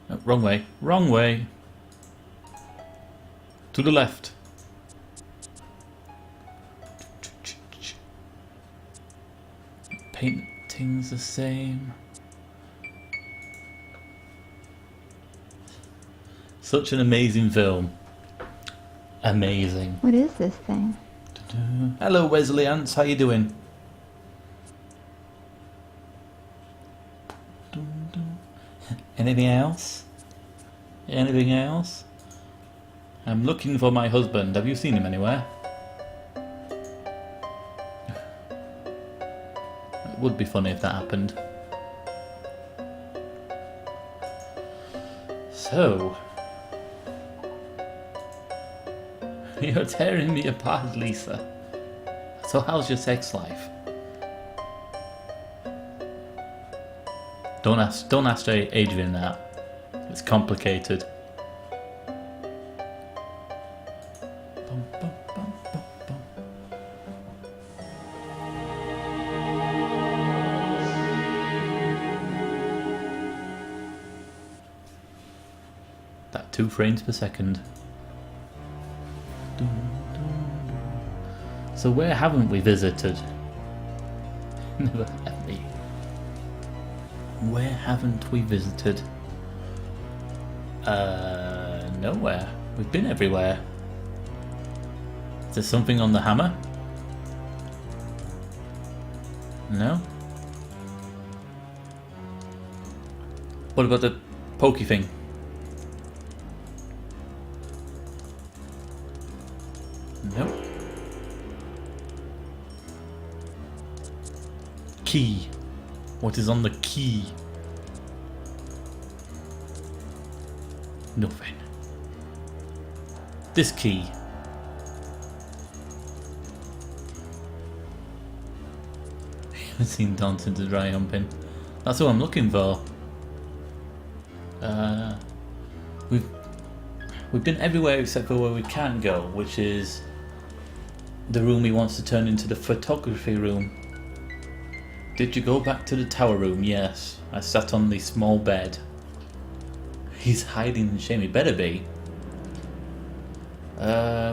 Oh, wrong way. Wrong way. To the left. Painting's the same. Such an amazing film. Amazing. What is this thing? Hello, Wesleyans. How you doing? Anything else? Anything else? I'm looking for my husband. Have you seen him anywhere? It would be funny if that happened. So... You're tearing me apart, Lisa. So how's your sex life? Don't ask Adrian that. It's complicated. Bum, bum, bum, bum, bum. That 2 frames per second. So where haven't we visited? Never have we. Where haven't we visited? Nowhere. We've been everywhere. Is there something on the hammer? No? What about the pokey thing? No. Key. What is on the key? Nothing. This key. You haven't seen Dancing to Dry Humping. That's what I'm looking for. We've been everywhere except for where we can't go, which is the room he wants to turn into the photography room. Did you go back to the tower room? Yes. I sat on the small bed. He's hiding in shame. He better be.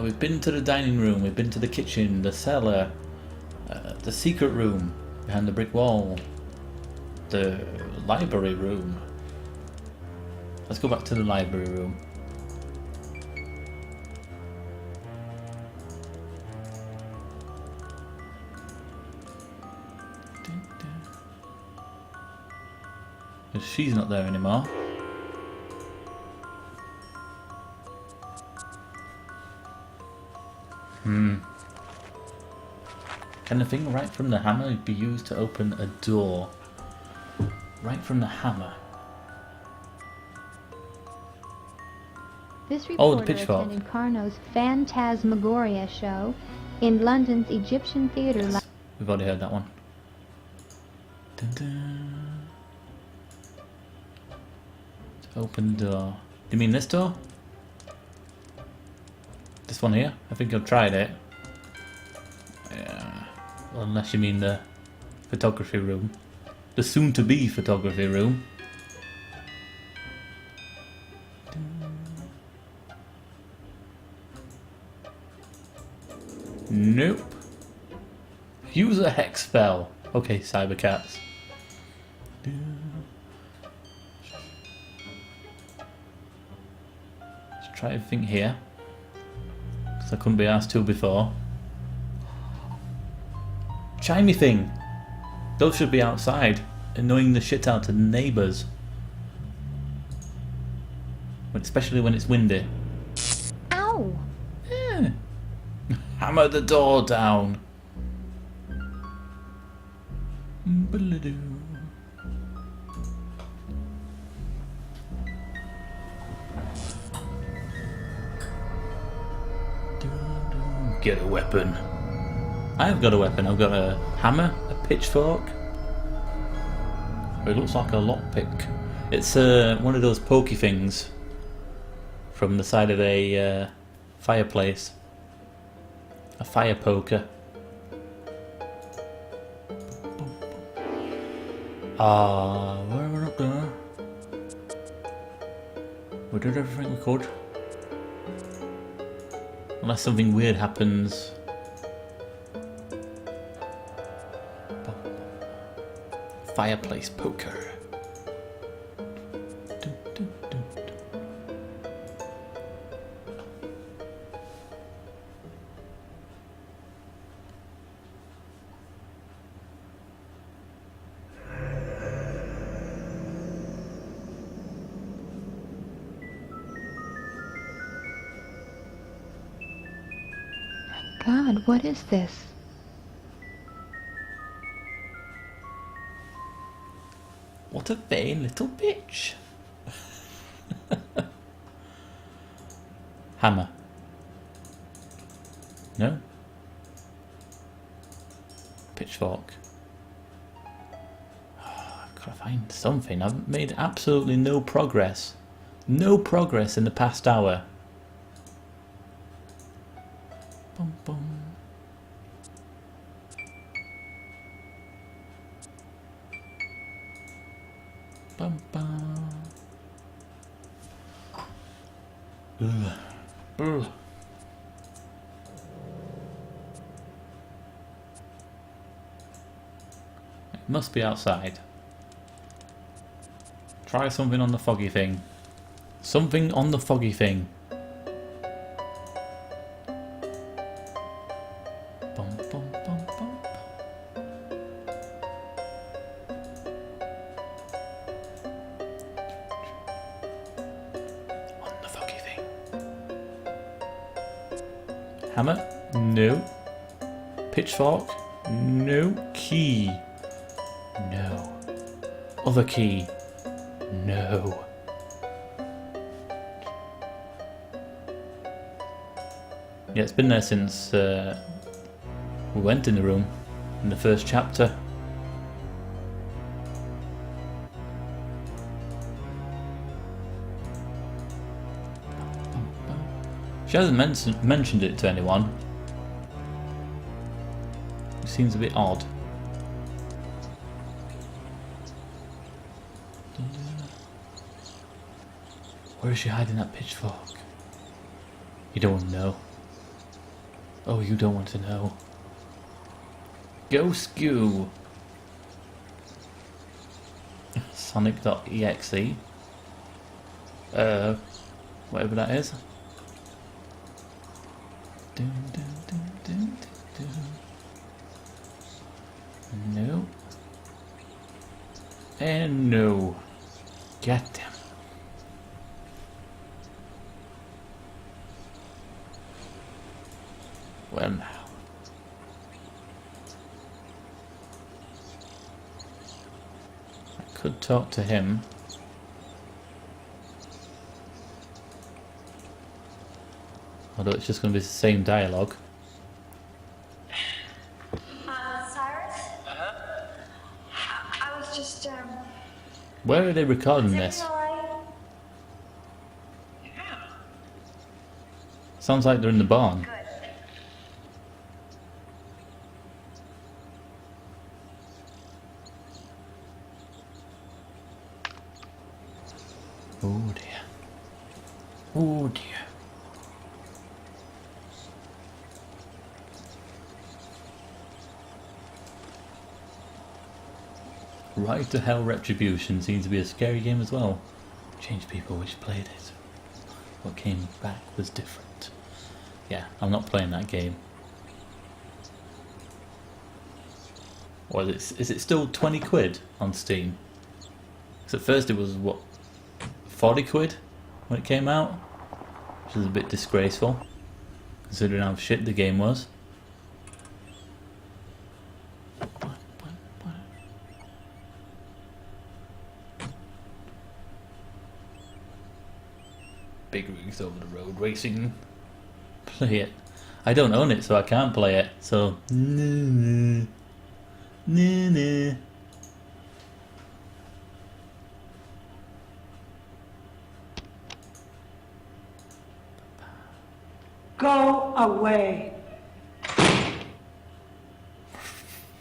We've been to the dining room. We've been to the kitchen, the cellar, the secret room behind the brick wall, the library room. Let's go back to the library room. She's not there anymore. Can the thing right from the hammer be used to open a door? Right from the hammer. This The reporter pitchfork. attended Carnot's Phantasmagoria show in London's Egyptian Theatre. We've already heard that one. Dun dun. Open the door. You mean this door? This one here? I think I've tried it. Yeah. Well, unless you mean the photography room. The soon-to-be photography room. Nope. Use a hex spell. Okay, Cybercats. Let's try everything here. Because I couldn't be asked to before. Chimey thing. Those should be outside, annoying the shit out of the neighbours. Especially when it's windy. Ow! Yeah. Hammer the door down. Get a weapon. I've got a weapon. I've got a hammer, a pitchfork. It looks like a lockpick. It's one of those pokey things from the side of a fireplace. A fire poker. We're up there. We did everything we could. Unless something weird happens. Fireplace poker. God, what is this? What a vain little bitch. Hammer. No. Pitchfork. I've got to find something. I've made absolutely no progress. No progress in the past hour. Bum, bum. Bum, bum. Ugh. Ugh. It must be outside. Try something on the foggy thing. Something on the foggy thing. Bum, bum, bum, bum. On the foggy thing. Hammer? No. Pitchfork? No. Key? No. Other key? No. Yeah, it's been there since we went in the room in the first chapter. She hasn't mentioned it to anyone. It seems a bit odd. Where is she hiding that pitchfork? You don't want to know. Oh, you don't want to know. Go skew. Sonic.exe. Whatever that is. Dun, dun, dun, dun, dun, dun. No. And no. Get them. Well now. I could talk to him. Although it's just going to be the same dialogue. Cyrus? I was just, Where are they recording this? Yeah. Sounds like they're in the barn. Good. Oh dear. Oh dear. Right to Hell Retribution seems to be a scary game as well. Changed people which played it. What came back was different. Yeah, I'm not playing that game. Or is it still 20 quid on Steam? Because at first it was, what, 40 quid when it came out? Which is a bit disgraceful, considering how shit the game was. Big rigs over the road racing. Play it. I don't own it, so I can't play it. So nah. Go away.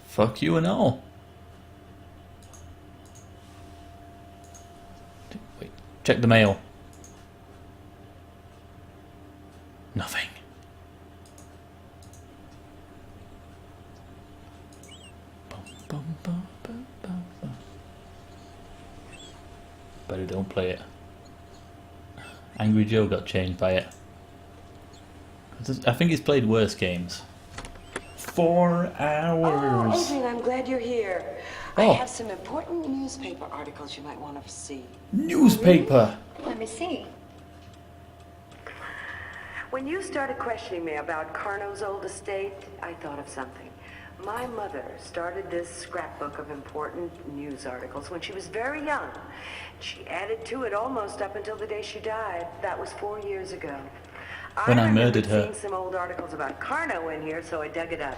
Fuck you and all. Wait, check the mail. Better don't play it. Angry Joe got changed by it. I think he's played worse games. 4 hours! Oh, Adrian, I'm glad you're here. Oh. I have some important newspaper articles you might want to see. Newspaper! Let me see. When you started questioning me about Carno's old estate, I thought of something. My mother started this scrapbook of important news articles when she was very young. She added to it almost up until the day she died. That was 4 years ago. When I remembered murdered her. seeing some old articles about Carno in here, so I dug it up.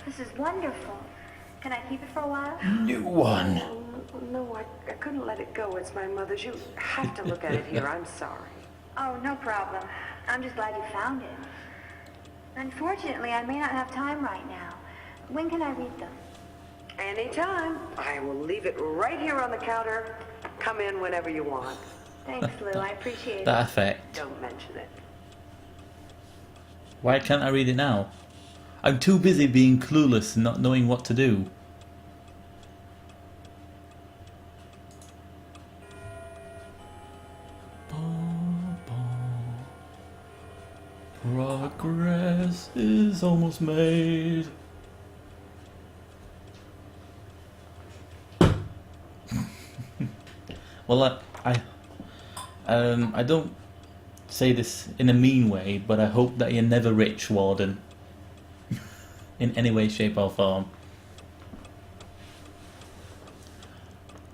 This is wonderful. Can I keep it for a while? New one! No, I couldn't let it go. It's my mother's. You have to look at it here. I'm sorry. Oh, no problem. I'm just glad you found it. Unfortunately, I may not have time right now. When can I read them? Anytime. I will leave it right here on the counter. Come in whenever you want. Thanks, Lou. I appreciate it. That effect. Don't mention it. Why can't I read it now? I'm too busy being clueless and not knowing what to do. Progress is almost made. Well, I don't say this in a mean way, but I hope that you're never rich, Warden. In any way, shape or form.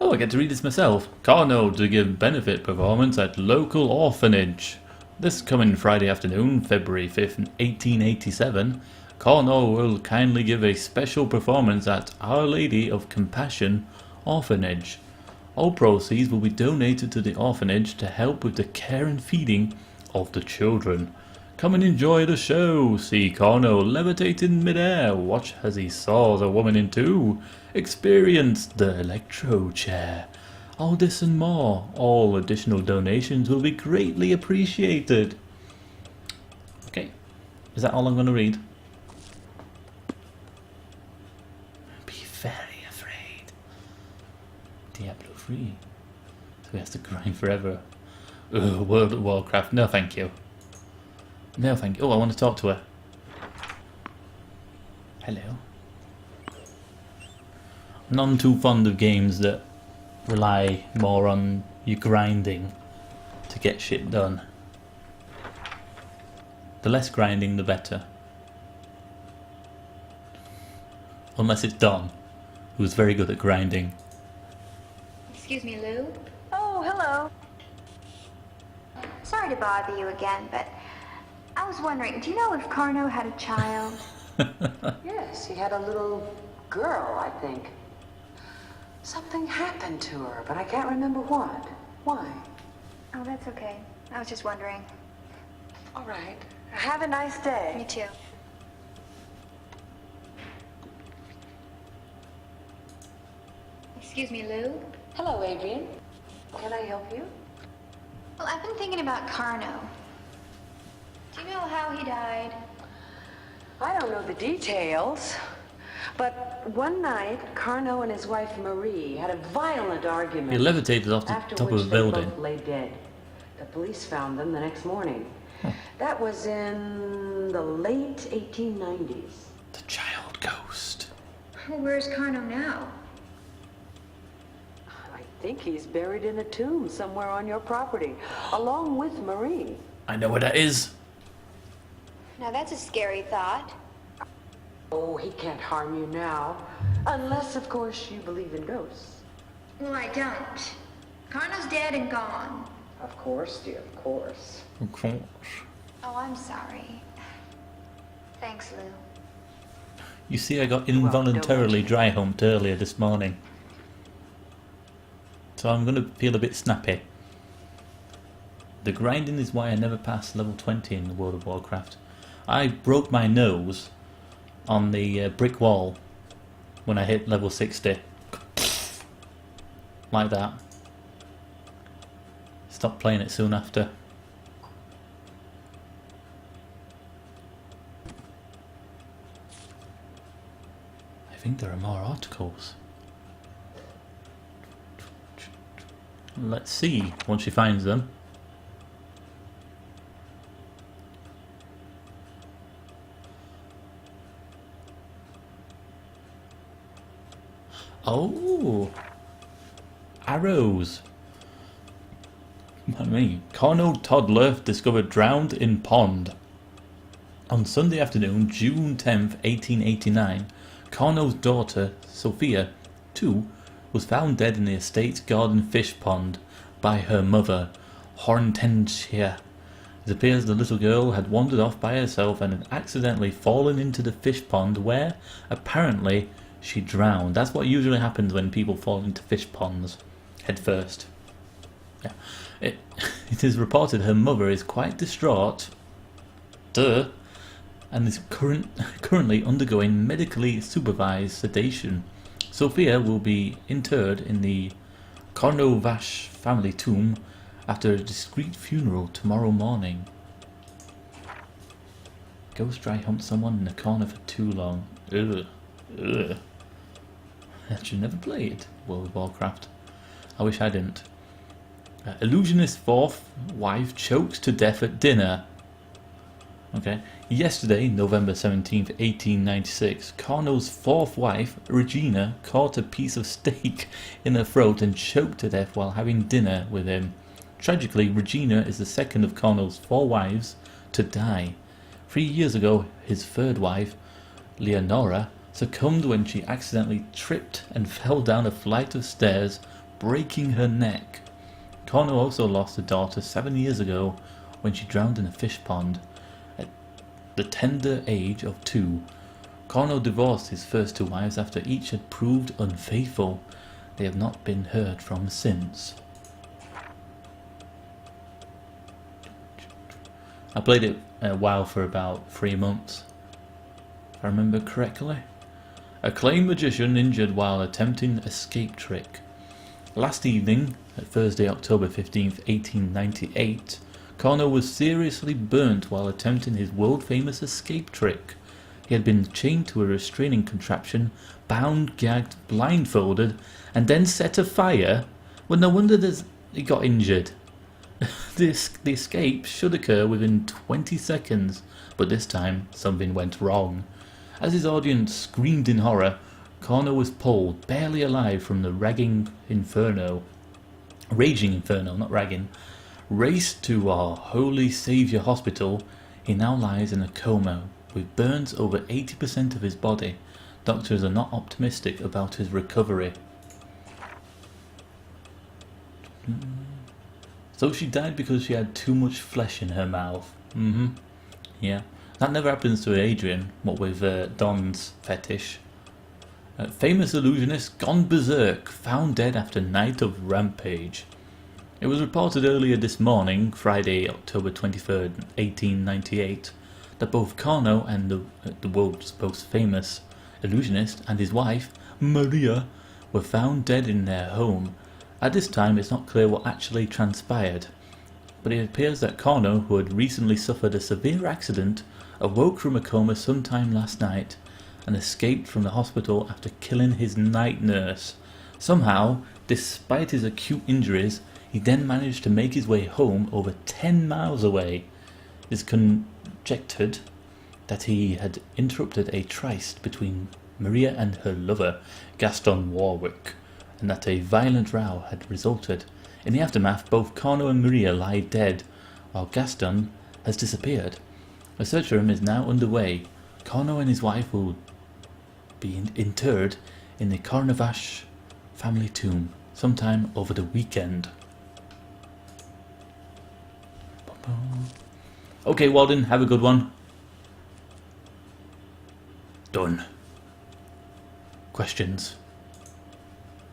Oh, I get to read this myself. Carno to give benefit performance at local orphanage. This coming Friday afternoon, February 5th, 1887, Carno will kindly give a special performance at Our Lady of Compassion Orphanage. All proceeds will be donated to the orphanage to help with the care and feeding of the children. Come and enjoy the show. See Carno levitate in midair. Watch as he saws a woman in two. Experience the electro chair. All this and more. All additional donations will be greatly appreciated. Okay. Is that all I'm going to read? Be very afraid. Diablo 3. So he has to grind forever. Ugh, World of Warcraft. No thank you. No thank you. Oh, I want to talk to her. Hello. I'm not too fond of games that rely more on you grinding to get shit done. The less grinding, the better. Unless it's Don, who's very good at grinding. Excuse me, Lou. Oh, hello. Sorry to bother you again, but I was wondering, do you know if Carno had a child? Yes, he had a little girl, I think. Something happened to her, but I can't remember what. Why? Oh, that's okay. I was just wondering. All right. Have a nice day. You too. Excuse me, Lou. Hello, Adrian. Can I help you? Well, I've been thinking about Carno. Do you know how he died? I don't know the details, but one night, Carno and his wife Marie had a violent argument. He levitated off the after top which of a they building. both lay dead. The police found them the next morning. That was in the late 1890s. The child ghost. Well, where's Carno now? I think he's buried in a tomb somewhere on your property, along with Marie. I know where that is. Now that's a scary thought. Oh, he can't harm you now. Unless, of course, you believe in ghosts. Well, I don't. Carno's dead and gone. Of course, dear, of course. Of course. Oh, I'm sorry. Thanks, Lou. You see, I got involuntarily dry humped earlier this morning. So I'm going to feel a bit snappy. The grinding is why I never passed level 20 in the World of Warcraft. I broke my nose on the brick wall when I hit level 60. Like that. Stopped playing it soon after. I think there are more articles. Let's see, once she finds them. Oh, arrows. I mean, Carno toddler discovered drowned in pond. On Sunday afternoon, June 10th, 1889, Carno's daughter, Sophia, 2, was found dead in the estate's garden fish pond by her mother, Hortensia. It appears the little girl had wandered off by herself and had accidentally fallen into the fish pond where, apparently, she drowned. That's what usually happens when people fall into fish ponds, head first. Yeah. It is reported her mother is quite distraught, and is currently undergoing medically supervised sedation. Sophia will be interred in the Kornovash family tomb after a discreet funeral tomorrow morning. Ghost dry hump someone in the corner for too long. Ugh. Ugh. I should never played World of Warcraft. I wish I didn't. Illusionist's fourth wife choked to death at dinner. Okay. Yesterday, November 17th, 1896, Carno's fourth wife, Regina, caught a piece of steak in her throat and choked to death while having dinner with him. Tragically, Regina is the second of Carno's 4 wives to die. 3 years ago, his third wife, Leonora, succumbed when she accidentally tripped and fell down a flight of stairs, breaking her neck. Carno also lost a daughter 7 years ago when she drowned in a fish pond at the tender age of 2. Carno divorced his first 2 wives after each had proved unfaithful. They have not been heard from since. I played it a while for about 3 months, if I remember correctly. Acclaimed magician injured while attempting escape trick. Last evening, Thursday, October 15th, 1898, Carno was seriously burnt while attempting his world-famous escape trick. He had been chained to a restraining contraption, bound, gagged, blindfolded, and then set afire. Well, no wonder he got injured. The escape should occur within 20 seconds, but this time something went wrong. As his audience screamed in horror, Carno was pulled, barely alive, from the raging inferno, not ragging, raced to our Holy Saviour Hospital. He now lies in a coma, with burns over 80% of his body. Doctors are not optimistic about his recovery. So she died because she had too much flesh in her mouth. Yeah. That never happens to Adrian, what with Don's fetish. Famous illusionist gone berserk, found dead after night of rampage. It was reported earlier this morning, Friday, October 23rd, 1898, that both Carno and the world's most famous illusionist and his wife, Maria, were found dead in their home. At this time, it's not clear what actually transpired, but it appears that Carno, who had recently suffered a severe accident, awoke from a coma sometime last night and escaped from the hospital after killing his night nurse. Somehow, despite his acute injuries, he then managed to make his way home over 10 miles away. It is conjectured that he had interrupted a tryst between Maria and her lover, Gaston Warwick, and that a violent row had resulted. In the aftermath, both Carno and Maria lie dead, while Gaston has disappeared. A search for him is now underway. Carno and his wife will be interred in the Kornovash family tomb sometime over the weekend. Okay, Walden, have a good one. Done. Questions?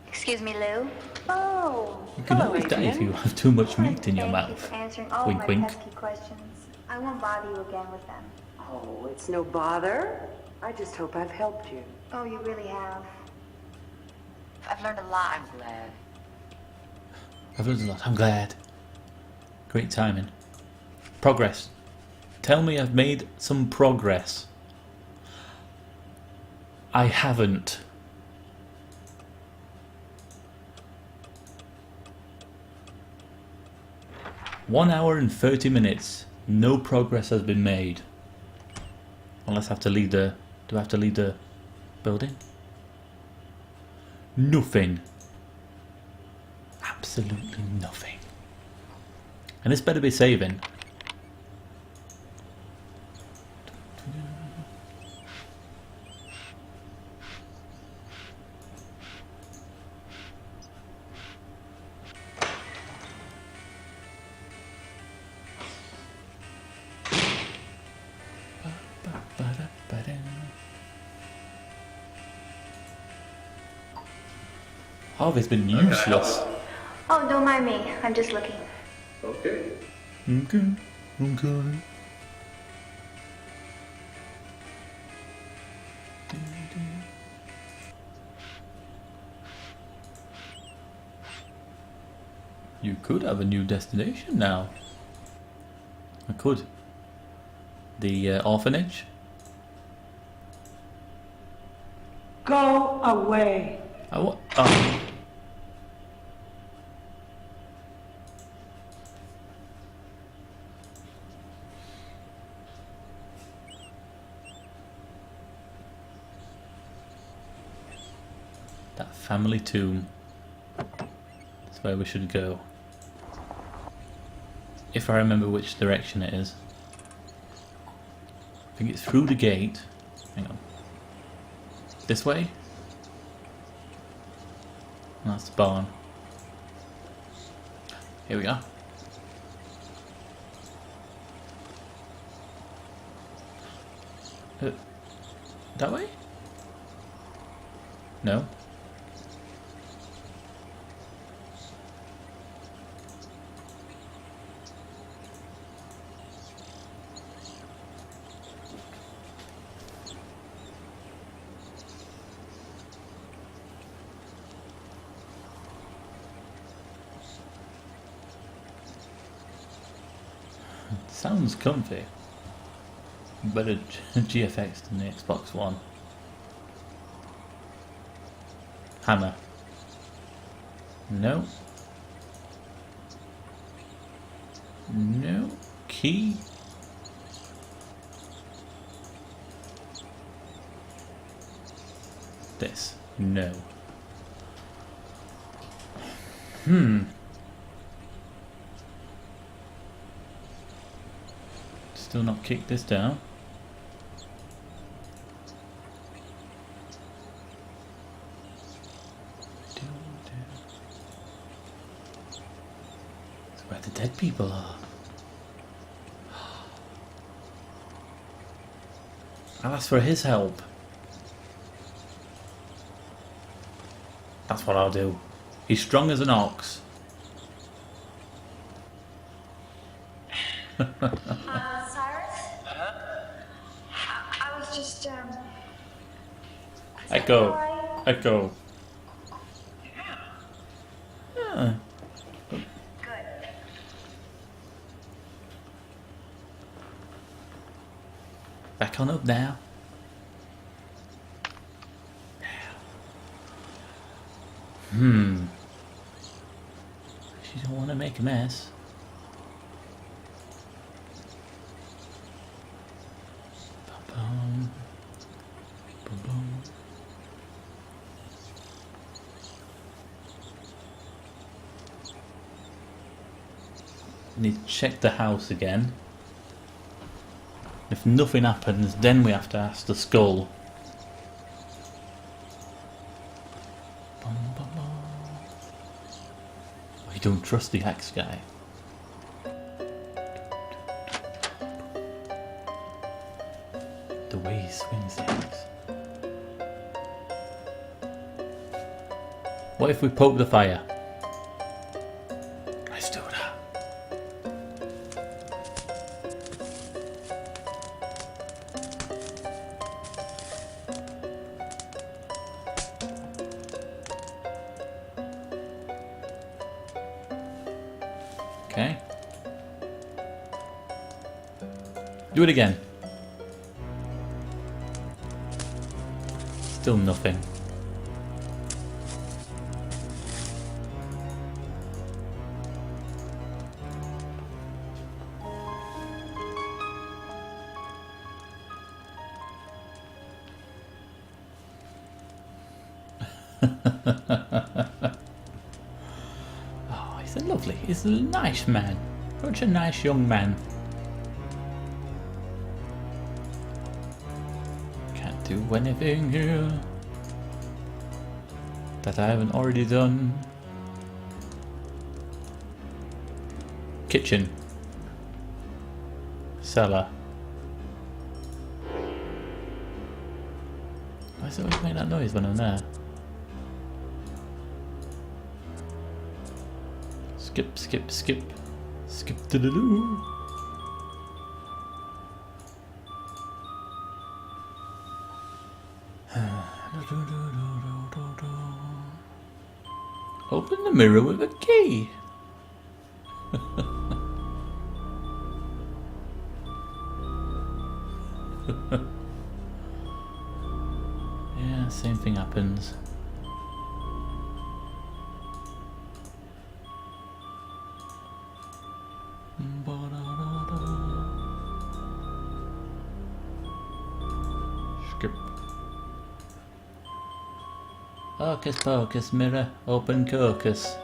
Excuse me, Lou. Oh, You can Hello, always die if Adrian. you have too much meat in your Thank you mouth. for answering all Wink, my wink. pesky questions. I won't bother you again with them. Oh, it's no bother. I just hope I've helped you. Oh, you really have. I've learned a lot. I'm glad. I've learned a lot. I'm glad. Great timing. Progress. Tell me I've made some progress. I haven't. 1 hour and 30 minutes. No progress has been made. Unless I have to leave the... Do I have to leave the building? Nothing. Absolutely nothing. And this better be saving. Harvey's been useless. Oh, don't mind me. I'm just looking. Okay. Okay. You could have a new destination now. I could. The orphanage. Go away. Oh. That family tomb. That's where we should go. If I remember which direction it is. I think it's through the gate. Hang on. This way? That's the barn. Here we are. That way? No. Sounds comfy. Better GFX than the Xbox One. Hammer. No. No. Key. This. No. Still not kick this down. It's where the dead people are. I'll ask for his help. That's what I'll do. He's strong as an ox. Cyrus? I was just, Echo. Echo. Yeah. Good. Back on up now. She don't want to make a mess. Ba-bum. Ba-bum. Need to check the house again. If nothing happens, then we have to ask the skull. Bum, bum, bum. I don't trust the axe guy. The way he swings the axe. What if we poke the fire? Let's do that. Okay. Do it again. Still nothing. Oh, he's a nice man. Such a nice young man. Can't do anything here that I haven't already done. Kitchen. Cellar. Why does it always make that noise when I'm there? Skip, skip, skip. Skip to the loo. Open the mirror with a key. Yeah, same thing happens. Skip. Hocus pocus, mirror, open caucus.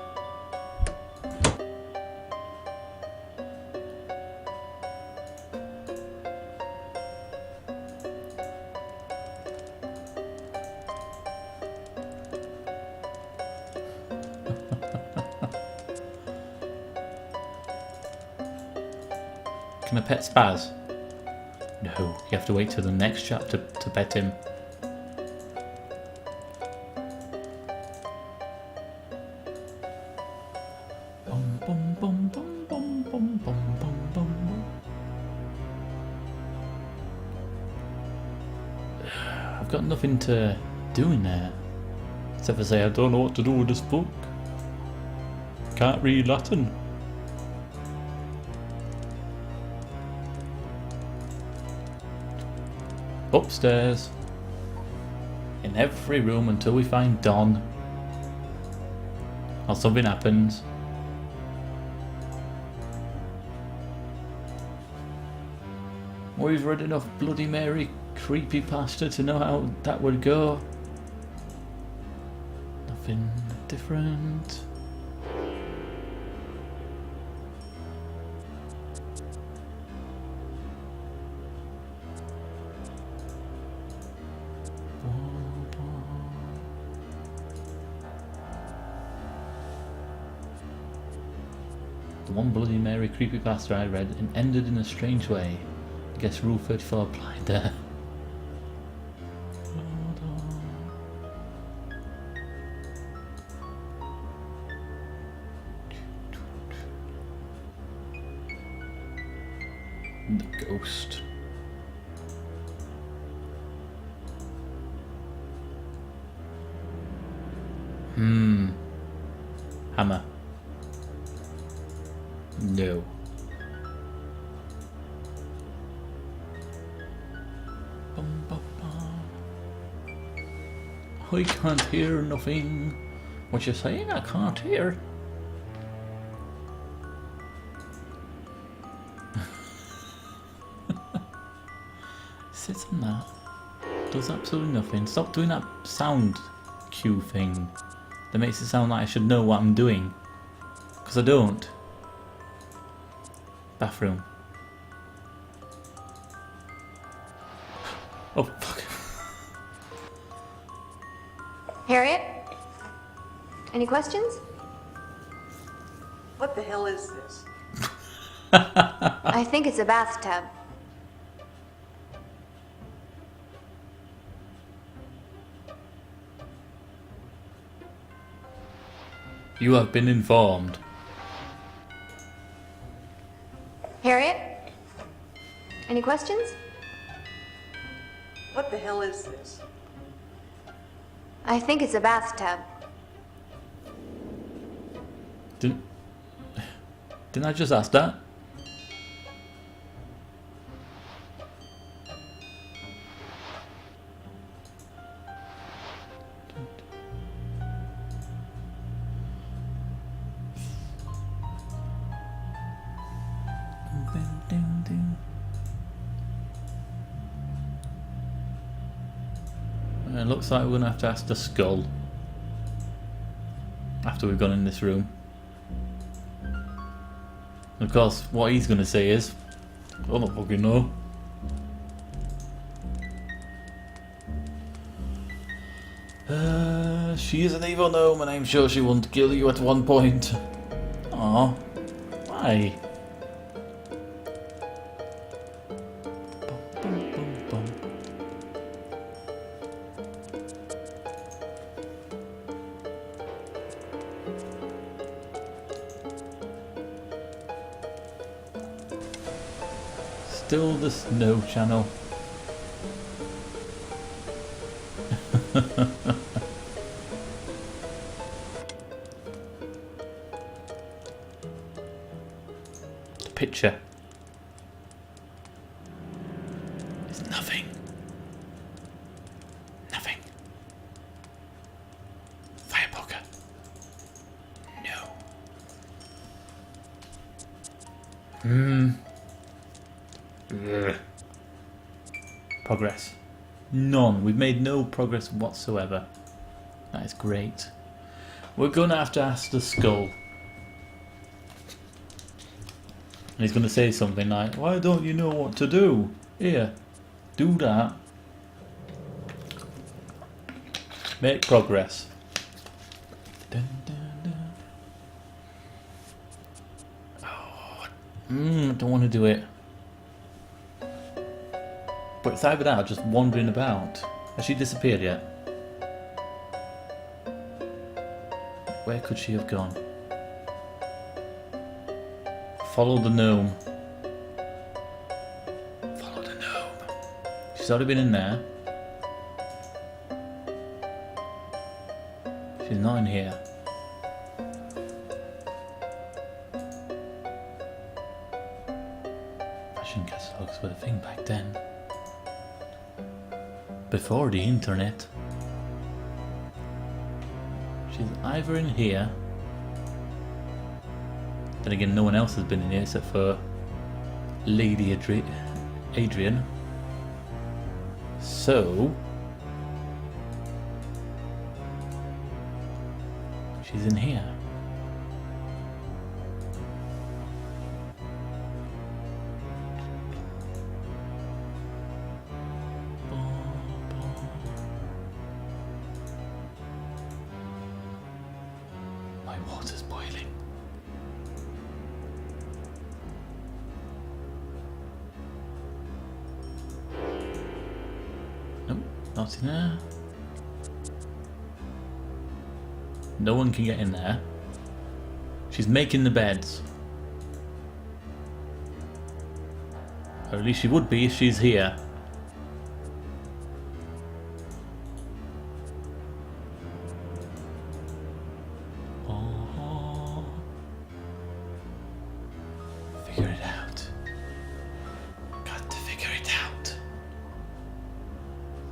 Can a pet spaz? No, you have to wait till the next chapter to pet him. Bum, bum, bum, bum, bum, bum, bum, bum, bum. I've got nothing to do in there, except for say I don't know what to do with this book. Can't read Latin. Upstairs. In every room until we find Don. Or something happens. We've read enough Bloody Mary creepypasta to know how that would go. Nothing different. The one Bloody Mary creepypasta I read and ended in a strange way. I guess Rule 34 applied there. The ghost. Hammer. No. Bum, bum, bum. I can't hear nothing. What you saying? I can't hear. Sits on that. Does absolutely nothing. Stop doing that sound cue thing that makes it sound like I should know what I'm doing. Because I don't. Bathroom. Oh, fuck. Harriet? Any questions? What the hell is this? I think it's a bathtub. You have been informed. Harriet? Any questions? What the hell is this? I think it's a bathtub. Didn't I just ask that? It looks like we're going to have to ask the skull. after we've gone in this room. Of course, what he's going to say is, I don't fucking know. She is an evil gnome and I'm sure she won't kill you at one point. Aw, why? Bum, bum, bum, bum. Still the snow channel. The picture. It's nothing. Nothing. Fire poker. No. Ugh. Progress. None. We've made no progress whatsoever. That is great. We're going to have to ask the skull. And he's going to say something like, why don't you know what to do? Here, do that. Make progress. Dun, dun, dun. Oh, I don't want to do it. But it's either that or just wandering about. Has she disappeared yet? Where could she have gone? Follow the gnome. Follow the gnome. She's already been in there. She's not in here. Fashion catalogues were a thing back then. Before the internet. She's either in here. Then again, no one else has been in here except for Lady Adrian. So she's in here. My water's boiling. Nope, not in there. No one can get in there. She's making the beds. Or at least she would be if she's here. Oh. Figure it out. Got to figure it out.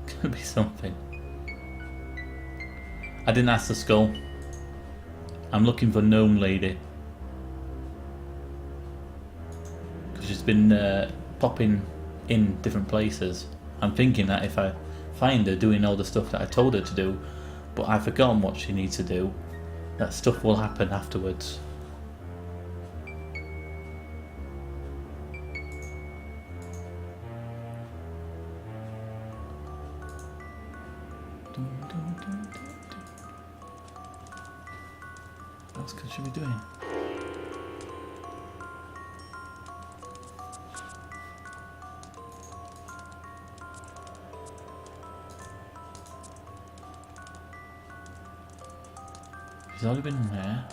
Could be something. I didn't ask the skull. I'm looking for Gnome Lady. Because she's been popping in different places. I'm thinking that if I find her doing all the stuff that I told her to do, but I've forgotten what she needs to do, that stuff will happen afterwards. What else could she be doing? She's already been in there.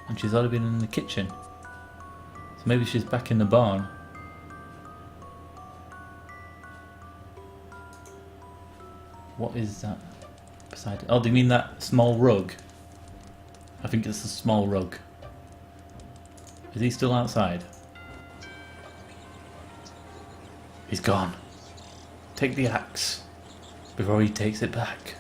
And she's already been in the kitchen. So maybe she's back in the barn. What is that beside it? Oh, do you mean that small rug? I think it's a small rug. Is he still outside? He's gone. Take the axe before he takes it back.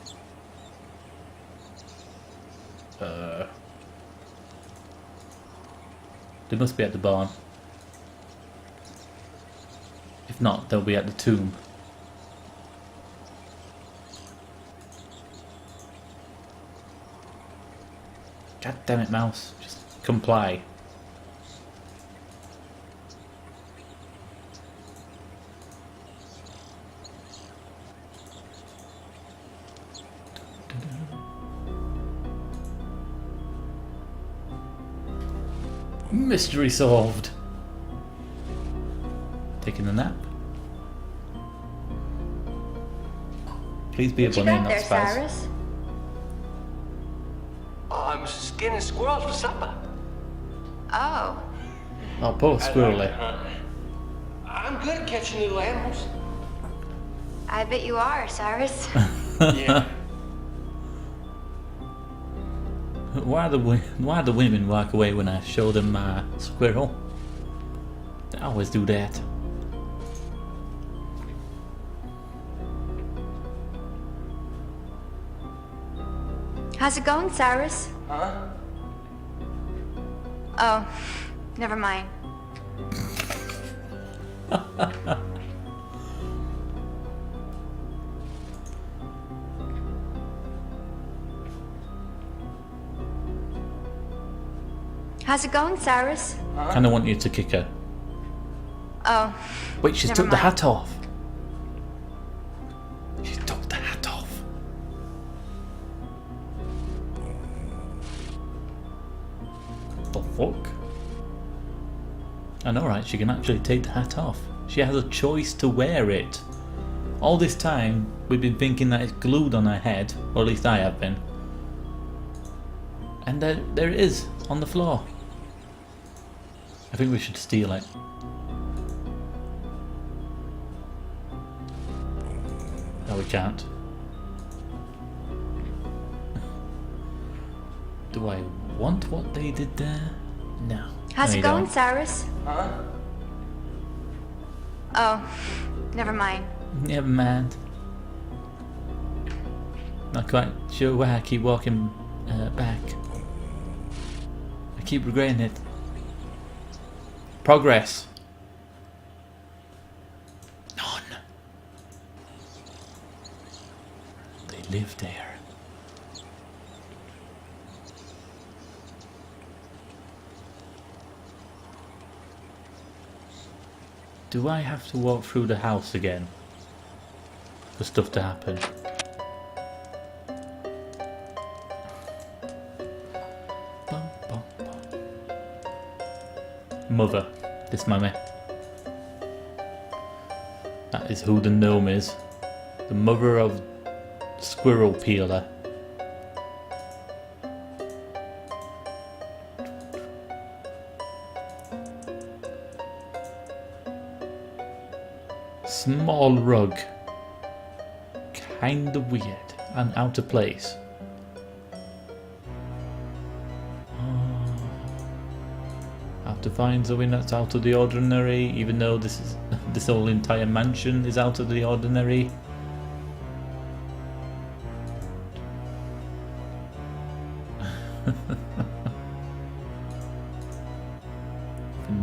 They must be at the barn. If not, they'll be at the tomb. God damn it, mouse. Just comply. Mystery solved. Taking a nap. Please be a What you bunny got and there, not Spaz. Cyrus? I'm skinning squirrels for supper. Oh, Oh, poor squirrely. I'm good at catching little animals. I bet you are, Cyrus. Yeah. Why the women walk away when I show them my squirrel? They always do that. How's it going, Cyrus? Huh? Oh, never mind. How's it going, Cyrus? Kinda want you to kick her. Oh, Wait, she's Never took the mind. hat off. She took the hat off. The fuck? I know, right? She can actually take the hat off. She has a choice to wear it. All this time, we've been thinking that it's glued on her head, or at least I have been. And there it is, on the floor. I think we should steal it. No, we can't. Do I want what they did there? No. how's No, it you going, don't. Cyrus? Huh? Oh, never mind. Never mind. Not quite sure why I keep walking back. I keep regretting it. Progress. None. They live there. Do I have to walk through the house again for stuff to happen? Bum, bum, bum. Mother, this mummy. That is who the gnome is. The mother of Squirrel Peeler. Small rug. Kinda weird and out of place. Have to find something that's out of the ordinary, even though this whole entire mansion is out of the ordinary.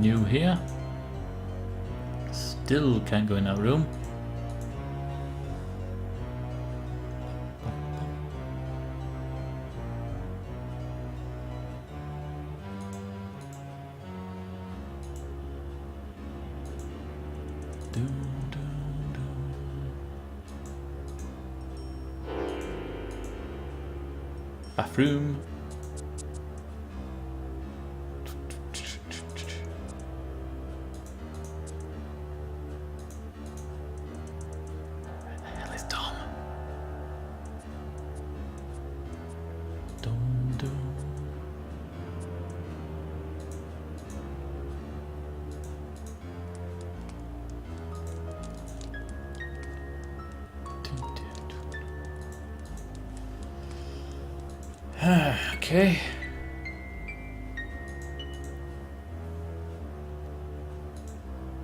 New here. Still can't go in that room. Bathroom. Where the hell is Tom? Dum, dum. Dum, dum, dum. Okay.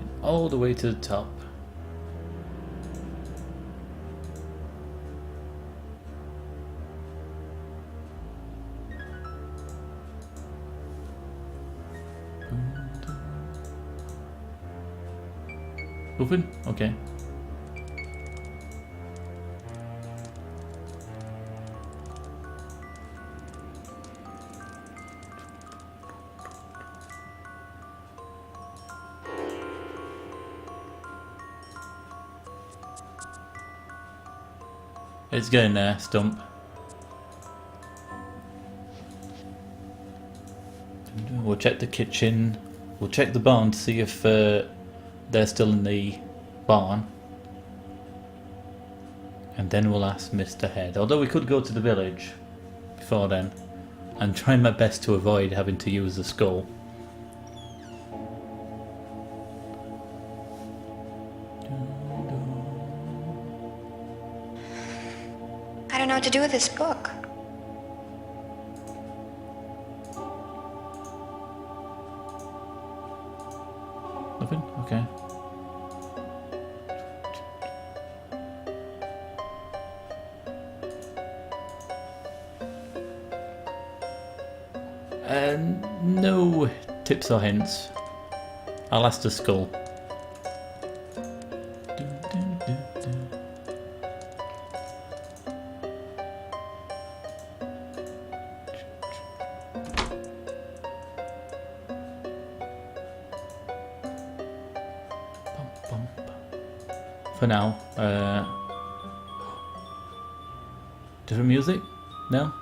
And all the way to the top. Open? Okay. It's getting there, Stump. We'll check the kitchen. We'll check the barn to see if they're still in the barn. And then we'll ask Mr. Head. Although we could go to the village before then. And try my best to avoid having to use the skull. I don't know what to do with this book. Nothing? Okay. No tips or hints. I'll ask the skull. For now, different music? No?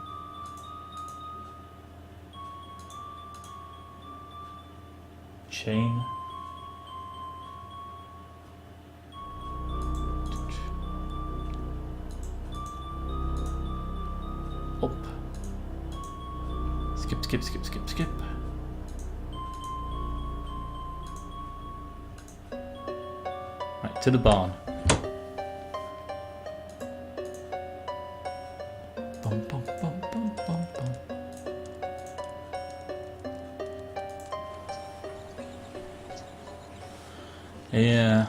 Chain. Up. Skip, skip, skip, skip, skip. Right, to the barn. Bum, bum, bum, bum, bum, bum. Yeah.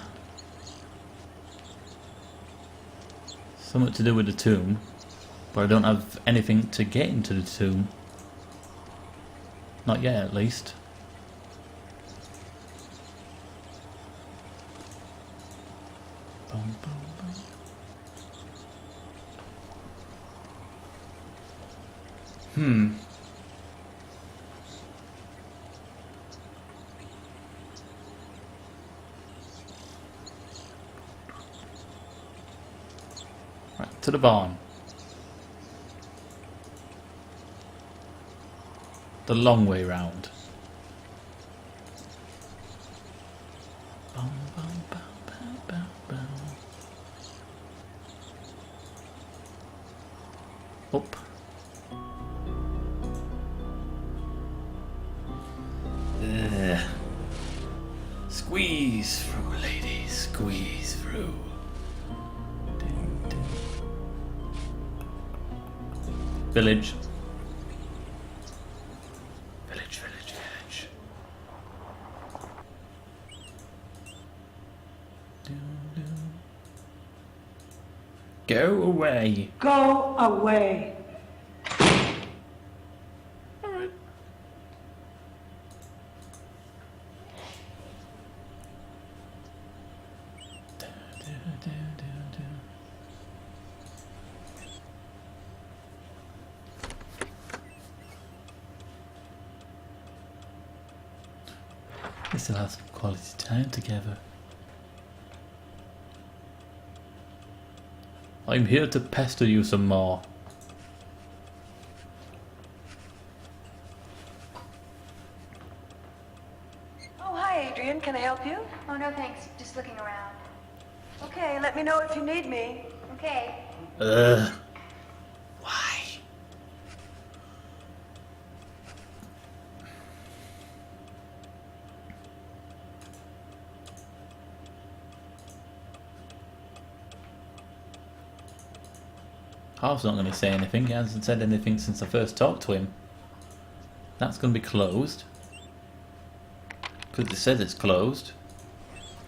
Something to do with the tomb. But I don't have anything to get into the tomb. Not yet, at least. Bum, bum, bum. Right, to the barn. The long way round. Bum, bum, bum, bum, bum, bum. Up. Ugh. Squeeze through, ladies. Squeeze through. Ding, ding. Village. Village, village, village. Go away. Go away. Alright. We still have some quality time together. I'm here to pester you some more. Oh, hi, Adrian. Can I help you? Oh, no thanks. Just looking around. Okay, let me know if you need me. Okay. Ugh. Why? Harv's not going to say anything. He hasn't said anything since I first talked to him. That's going to be closed. Because it says it's closed.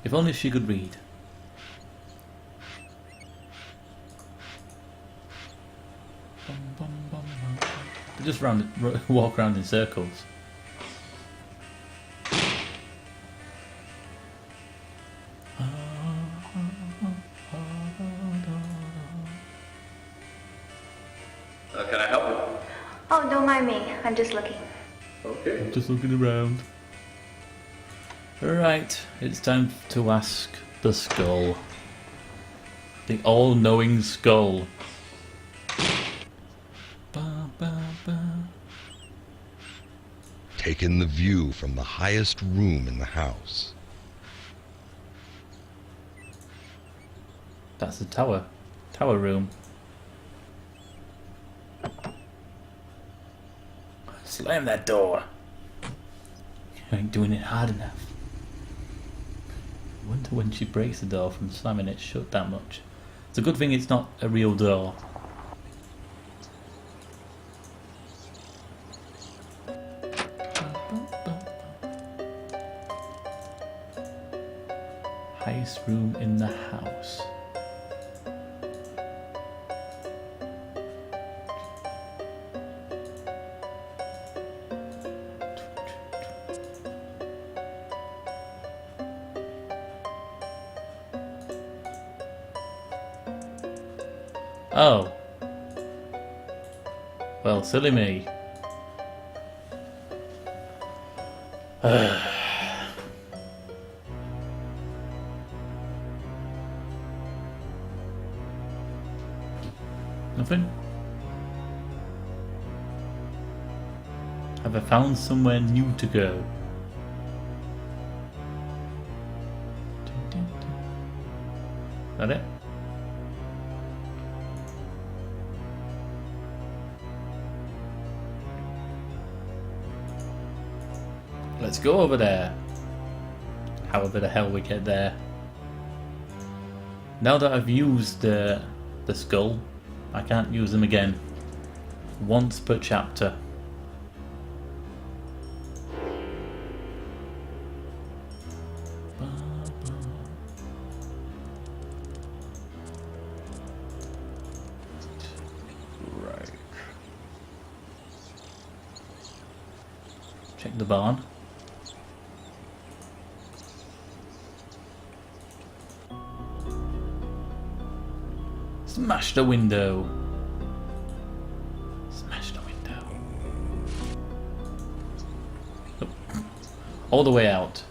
If only she could read. Bum, bum, bum, bum, bum. They just walk around in circles. Can I help you? Oh, don't mind me. I'm just looking. Okay. Just looking around. Right, it's time to ask the skull. The all-knowing skull. take in the view from the highest room in the house. That's the tower. Tower room. Slam that door. You ain't doing it hard enough. I wonder when she breaks the door from slamming it shut that much. It's a good thing it's not a real door. Highest room in the house. Oh. Well, silly me. Nothing? Have I found somewhere new to go? That it? Let's go over there. However the hell we get there. Now that I've used the skull, I can't use them again. Once per chapter. Right. Check the barn. Smash the window. Smash the window. Oh. All the way out.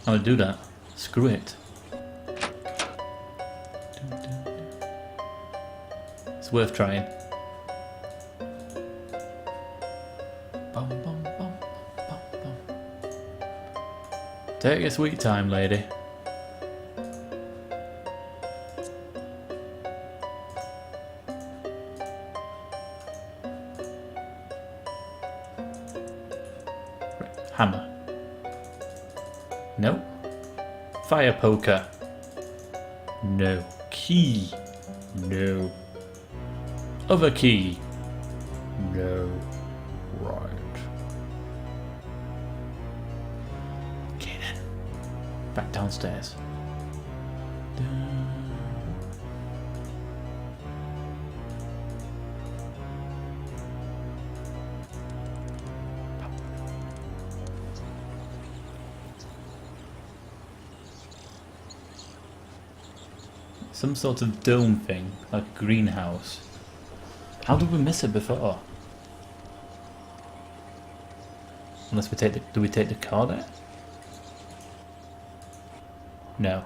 I'm gonna do that. Screw it. It's worth trying. Bum, bum, bum, bum, bum. Take your sweet time, lady. Hammer. No. Fire poker. No. Key. No. Other key. No. Right. Okay then. Back downstairs. Some sort of dome thing, like a greenhouse. How did we miss it before? Unless we take the... do we take the car there? No.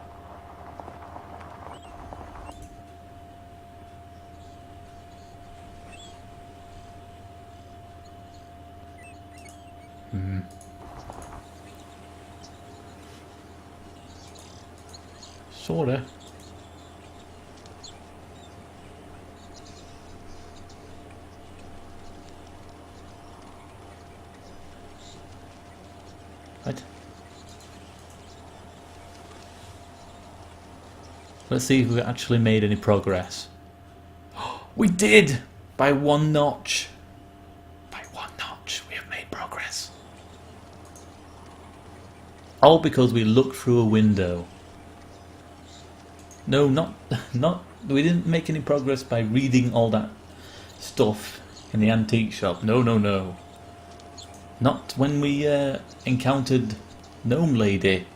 Sorta. Right. Let's see if we actually made any progress. We did! By one notch. By one notch we have made progress. All because we looked through a window. No, not we didn't make any progress by reading all that stuff in the antique shop. No, no, no. Not when we encountered Gnome Lady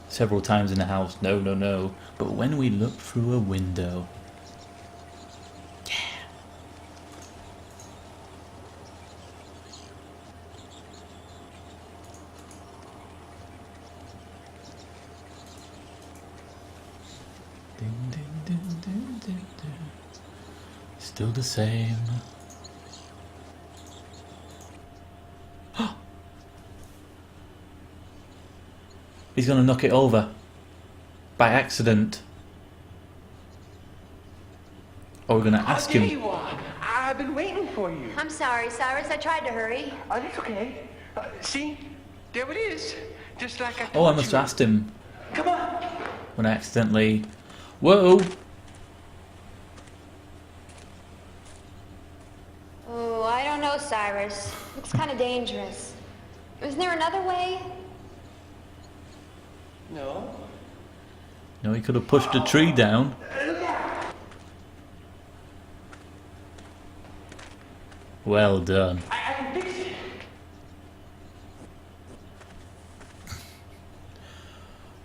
several times in the house. No, no, no. But when we looked through a window. Yeah. Ding, ding, ding, ding, ding, ding. Still the same. He's going to knock it over. By accident. Or we're going to ask There him. you are. I've been waiting for you. I'm sorry, Cyrus. I tried to hurry. That's okay. See? There it is. Just like I told Oh, I must you. have asked him Come on. when I accidentally... Whoa! Oh, I don't know, Cyrus. Looks kind of dangerous. Isn't there another way? No. No, he could have pushed the tree down. Well done. I can fix it.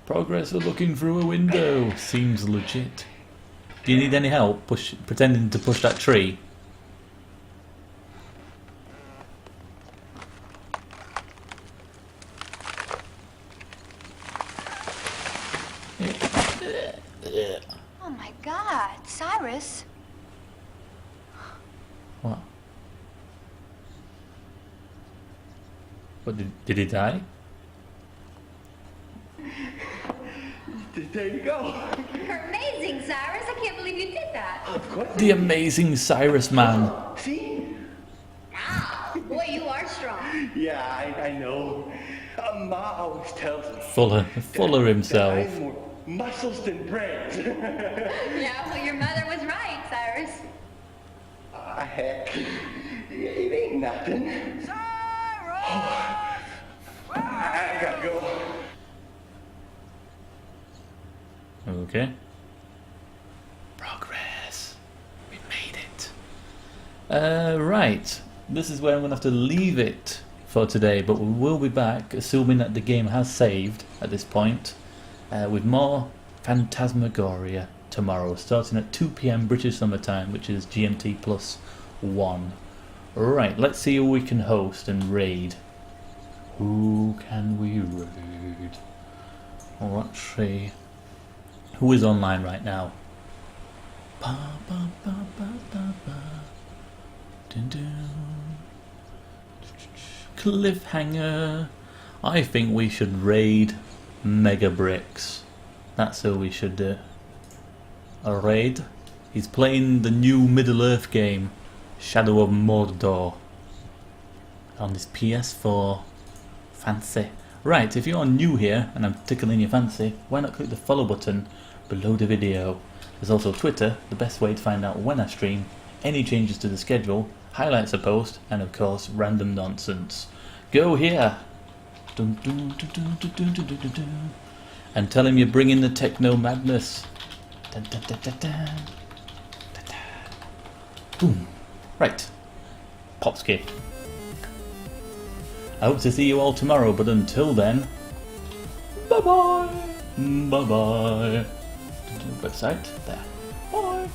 Progress of looking through a window. Seems legit. Do you need any help pretending to push that tree? Oh my God, Cyrus. What? What, did he die? There you go. You're amazing, Cyrus. I can't believe you did that. Of course. The amazing Cyrus man. See? Wow. Boy, you are strong. Yeah, I know. Ma always tells me. Fuller that himself. I have more muscles than brains. Yeah, well, your mother was right, Cyrus. Heck. It ain't nothing. I gotta go. Okay. Progress. We made it. Right. This is where I'm going to have to leave it for today, but we will be back, assuming that the game has saved at this point, with more Phantasmagoria tomorrow, starting at 2 PM British Summer Time, which is GMT plus 1. Right, let's see who we can host and raid. Who can we raid? Well, let's see. Who is online right now? Ba, ba, ba, ba, ba, ba. Dun, dun. Cliffhanger. I think we should raid Mega Bricks. That's who we should do. A raid. He's playing the new Middle Earth game, Shadow of Mordor, on his PS4. Fancy. Right, if you're new here and I'm tickling your fancy, why not click the follow button below the video. There's also Twitter, the best way to find out when I stream, any changes to the schedule, highlights a post, and of course random nonsense. Go here! Dun, dun, dun, dun, dun, dun, dun, dun, dun. And tell him you're bringing the techno madness. Dun, dun, dun, dun, dun. Dun, dun. Boom. Right. Pop skip. I hope to see you all tomorrow, but until then, bye bye! Bye bye! Website there. Bye!